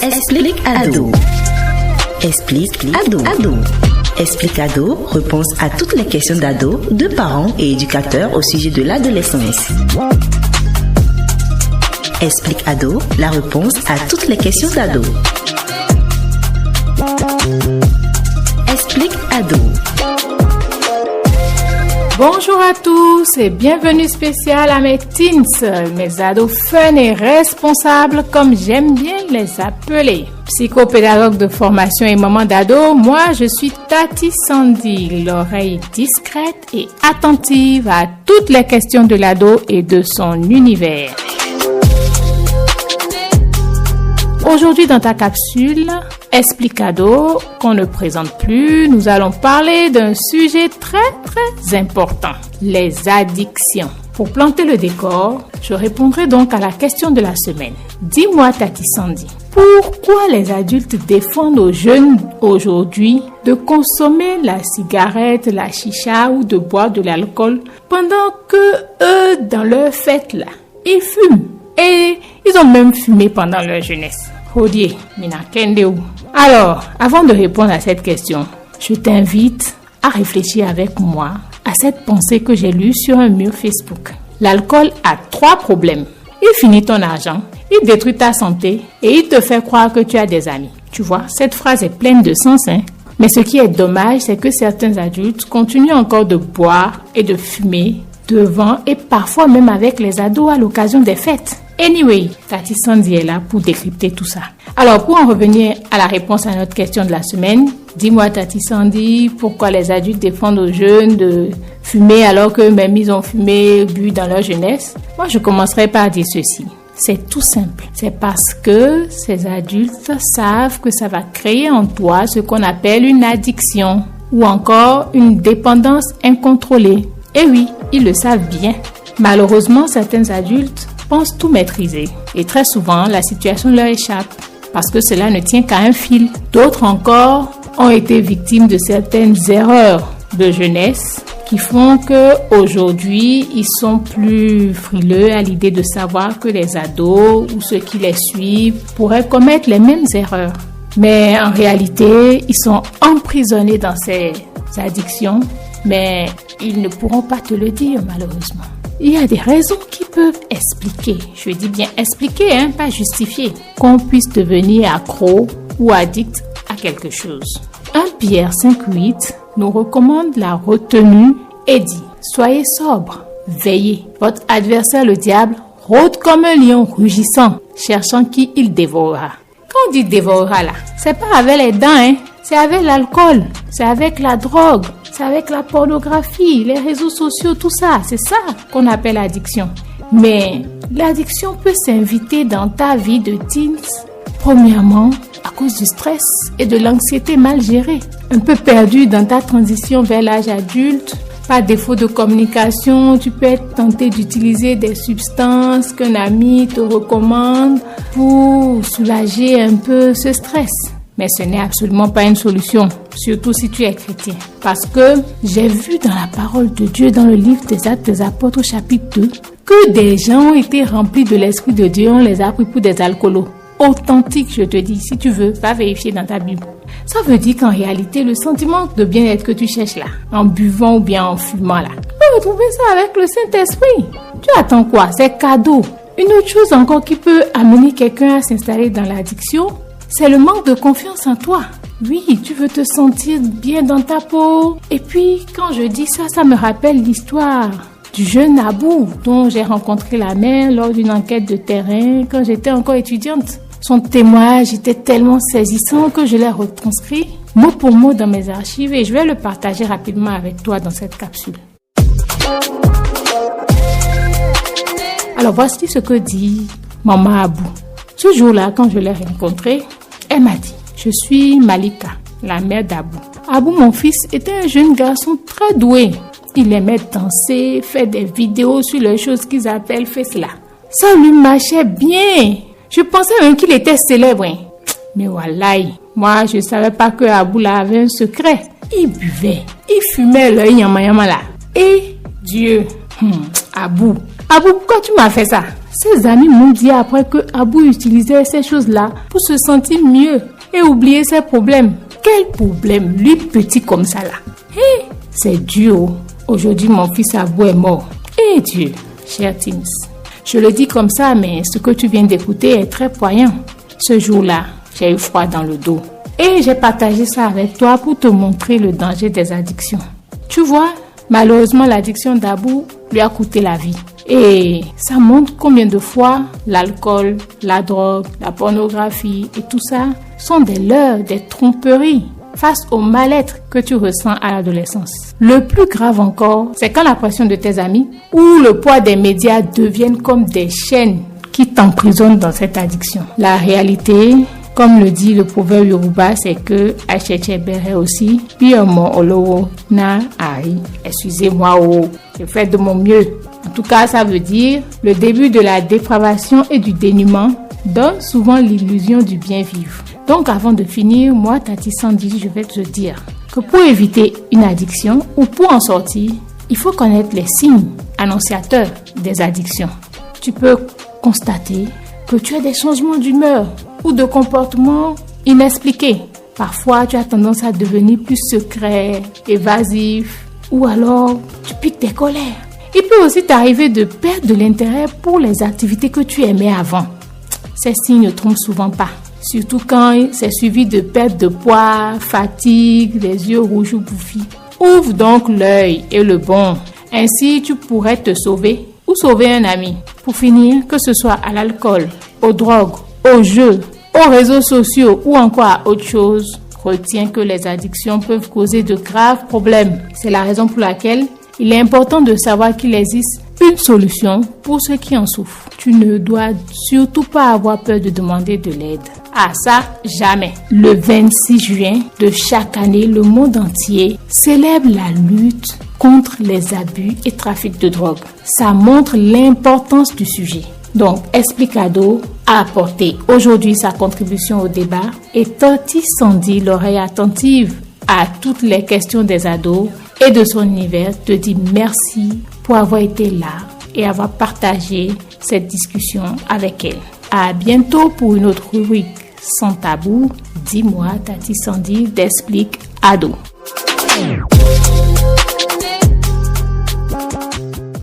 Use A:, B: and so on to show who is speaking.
A: Explique Ado. Explique Ado. Explique Ado, réponse à toutes les questions d'ados, de parents et éducateurs au sujet de l'adolescence. Explique Ado, la réponse à toutes les questions d'ados. Explique Ado.
B: Bonjour à tous et bienvenue spécial à mes teens, mes ados fun et responsables comme j'aime bien les appeler. Psychopédagogue de formation et maman d'ado, moi je suis Tati Sandy, l'oreille discrète et attentive à toutes les questions de l'ado et de son univers. Aujourd'hui dans ta capsule, Explique Ado, qu'on ne présente plus, nous allons parler d'un sujet très important, les addictions. Pour planter le décor, je répondrai donc à la question de la semaine. Dis-moi Tati Sandy, pourquoi les adultes défendent aux jeunes aujourd'hui de consommer la cigarette, la chicha ou de boire de l'alcool pendant que eux, dans leur fête là, ils fument et ils ont même fumé pendant leur jeunesse? Hodie, mina kendeu. Alors, avant de répondre à cette question, je t'invite à réfléchir avec moi à cette pensée que j'ai lue sur un mur Facebook. L'alcool a 3 problèmes. Il finit ton argent, il détruit ta santé et il te fait croire que tu as des amis. Tu vois, cette phrase est pleine de sens, hein? Mais ce qui est dommage, c'est que certains adultes continuent encore de boire et de fumer devant et parfois même avec les ados à l'occasion des fêtes. Anyway, Tati Sandy est là pour décrypter tout ça. Alors, pour en revenir à la réponse à notre question de la semaine, dis-moi Tati Sandy, pourquoi les adultes défendent aux jeunes de fumer alors qu'eux-mêmes ils ont fumé, bu dans leur jeunesse? Moi, je commencerai par dire ceci. C'est tout simple. C'est parce que ces adultes savent que ça va créer en toi ce qu'on appelle une addiction ou encore une dépendance incontrôlée. Et oui, ils le savent bien. Malheureusement, certains adultes pensent tout maîtriser et très souvent la situation leur échappe parce que cela ne tient qu'à un fil. D'autres encore ont été victimes de certaines erreurs de jeunesse qui font que aujourd'hui ils sont plus frileux à l'idée de savoir que les ados ou ceux qui les suivent pourraient commettre les mêmes erreurs. Mais en réalité, ils sont emprisonnés dans ces addictions, mais ils ne pourront pas te le dire malheureusement. Il y a des raisons qui peuvent expliquer, je dis bien expliquer, pas justifier, qu'on puisse devenir accro ou addict à quelque chose. 1 Pierre 5,8 nous recommande la retenue et dit « Soyez sobres, veillez. Votre adversaire le diable rôde comme un lion rugissant, cherchant qui il dévorera. » Quand on dit dévorera là, c'est pas avec les dents, c'est avec l'alcool, c'est avec la drogue. C'est avec la pornographie, les réseaux sociaux, tout ça. C'est ça qu'on appelle addiction. Mais l'addiction peut s'inviter dans ta vie de teens. Premièrement, à cause du stress et de l'anxiété mal gérée. Un peu perdu dans ta transition vers l'âge adulte. Par défaut de communication, tu peux être tenté d'utiliser des substances qu'un ami te recommande pour soulager un peu ce stress. Mais ce n'est absolument pas une solution, surtout si tu es chrétien. Parce que j'ai vu dans la parole de Dieu, dans le livre des Actes des Apôtres, chapitre 2, que des gens ont été remplis de l'Esprit de Dieu, on les a pris pour des alcoolos. Authentique, je te dis, si tu veux, va vérifier dans ta Bible. Ça veut dire qu'en réalité, le sentiment de bien-être que tu cherches là, en buvant ou bien en fumant là, tu peux retrouver ça avec le Saint-Esprit. Tu attends quoi? C'est cadeau. Une autre chose encore qui peut amener quelqu'un à s'installer dans l'addiction, c'est le manque de confiance en toi. Oui, tu veux te sentir bien dans ta peau. Et puis, quand je dis ça, ça me rappelle l'histoire du jeune Abou, dont j'ai rencontré la mère lors d'une enquête de terrain quand j'étais encore étudiante. Son témoignage était tellement saisissant que je l'ai retranscrit mot pour mot dans mes archives et je vais le partager rapidement avec toi dans cette capsule. Alors, voici ce que dit Maman Abou. Ce jour-là, quand je l'ai rencontrée, elle m'a dit « Je suis Malika, la mère d'Abou. Abou, mon fils, était un jeune garçon très doué. Il aimait danser, faire des vidéos sur les choses qu'ils appellent Fesla. Ça lui marchait bien. Je pensais même qu'il était célèbre. Mais wallahi, moi, je ne savais pas que Abou là avait un secret. Il buvait, il fumait le yama yama là. Et Dieu, Abou, pourquoi tu m'as fait ça? Ses amis m'ont dit après que Abou utilisait ces choses-là pour se sentir mieux et oublier ses problèmes. Quel problème, lui petit comme ça là? Hey, c'est dur. Aujourd'hui, mon fils Abou est mort. Eh Dieu, cher Teams. Je le dis comme ça, mais ce que tu viens d'écouter est très poignant. Ce jour-là, j'ai eu froid dans le dos. Et j'ai partagé ça avec toi pour te montrer le danger des addictions. Tu vois, malheureusement, l'addiction d'Abou lui a coûté la vie. Et ça montre combien de fois l'alcool, la drogue, la pornographie et tout ça sont des leurres, des tromperies face au mal-être que tu ressens à l'adolescence. Le plus grave encore, c'est quand la pression de tes amis ou le poids des médias deviennent comme des chaînes qui t'emprisonnent dans cette addiction. La réalité, comme le dit le proverbe Yoruba, c'est que Achechebere aussi, Biomo Olowo na Ari. Excusez-moi, je fais de mon mieux. En tout cas, ça veut dire le début de la dépravation et du dénuement donne souvent l'illusion du bien vivre. Donc avant de finir, moi, Tati Sandy, je vais te dire que pour éviter une addiction ou pour en sortir, il faut connaître les signes annonciateurs des addictions. Tu peux constater que tu as des changements d'humeur ou de comportement inexpliqués. Parfois, tu as tendance à devenir plus secret, évasif ou alors tu piques tes colères. Il peut aussi t'arriver de perdre de l'intérêt pour les activités que tu aimais avant. Ces signes ne trompent souvent pas. Surtout quand c'est suivi de perte de poids, fatigue, les yeux rouges ou bouffis. Ouvre donc l'œil et le bon. Ainsi, tu pourrais te sauver ou sauver un ami. Pour finir, que ce soit à l'alcool, aux drogues, aux jeux, aux réseaux sociaux ou encore à autre chose, retiens que les addictions peuvent causer de graves problèmes. C'est la raison pour laquelle il est important de savoir qu'il existe une solution pour ceux qui en souffrent. Tu ne dois surtout pas avoir peur de demander de l'aide. Ah ça, jamais. Le 26 juin de chaque année, le monde entier célèbre la lutte contre les abus et trafic de drogue. Ça montre l'importance du sujet. Donc, Explicado a apporté aujourd'hui sa contribution au débat et Tati Sandy, l'oreille attentive à toutes les questions des ados et de son univers, te dit merci pour avoir été là et avoir partagé cette discussion avec elle. À bientôt pour une autre rubrique sans tabou. Dis-moi, Tati Sandy d'Explic Ado.